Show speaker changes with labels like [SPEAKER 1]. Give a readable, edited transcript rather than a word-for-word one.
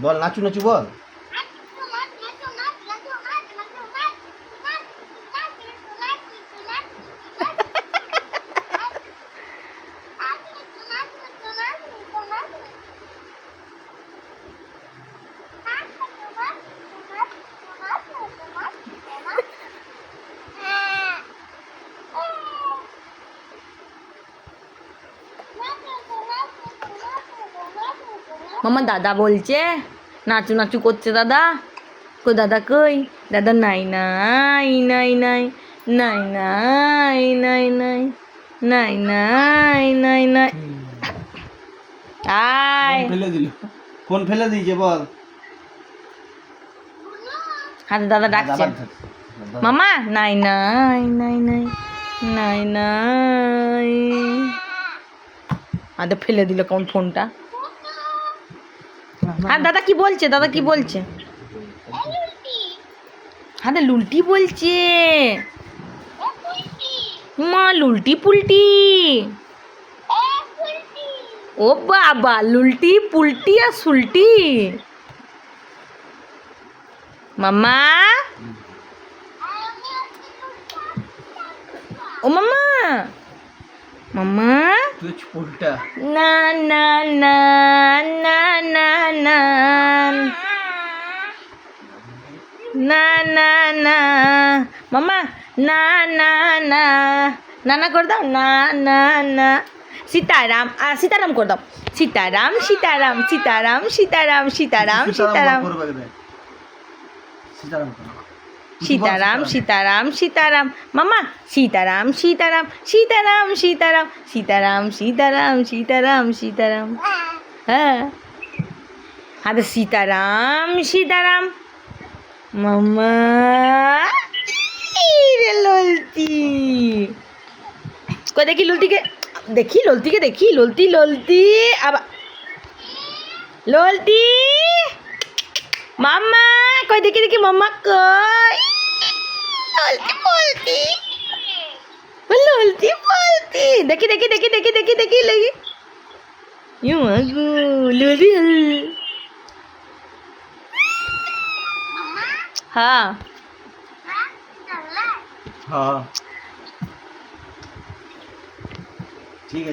[SPEAKER 1] বল নাচু নাচু বল।
[SPEAKER 2] মামা দাদা বলছে নাচু নাচু করছে দাদা। কই দাদা কই? দাদা নাই নাই নাই নাই নাই নাই নাই নাই নাই নাই নাই নাই আয়
[SPEAKER 1] ফেলে দিল, ফোন ফেলে দিয়েছে বল।
[SPEAKER 2] হাতে দাদা ডাকছে মামা নাই নাই নাই নাই নাই নাই হাতে ফেলে দিল কোন ফোনটা। আর দাদা কি বলছে? দাদা কি বলছে? হাতে লুলটি বলছে। মা লুলটি পুলটি। ও বাবা লুলটি পুলটি আর সুলটি। মামা ও মামা মামা
[SPEAKER 1] তুই উল্টা
[SPEAKER 2] না না না না না না না না না মামা না না না না না করে দাও না না না সীতারাম সীতারাম করে দাও সীতারাম সীতারাম সীতারাম সীতারাম সীতারাম সীতারাম সীতারাম সীতারাম সীতারাম মামা সীতারাম সীতারাম সীতারাম সীতারাম সীতারাম সীতারাম সীতারাম সীতারাম হ্যাঁ হাতে সীতারাম সীতারাম মামা রে ললতি কই দেখি ললতিকে দেখি ললতিকে দেখি ললতি ললতি আবার ললতি মামা কই দেখি দেখি মামা কই ললতি বলতি ললতি বলতি দেখি দেখি দেখি দেখি দেখি দেখি দেখি ইউ আগু ললতি हाँ
[SPEAKER 1] हाँ ठीक है।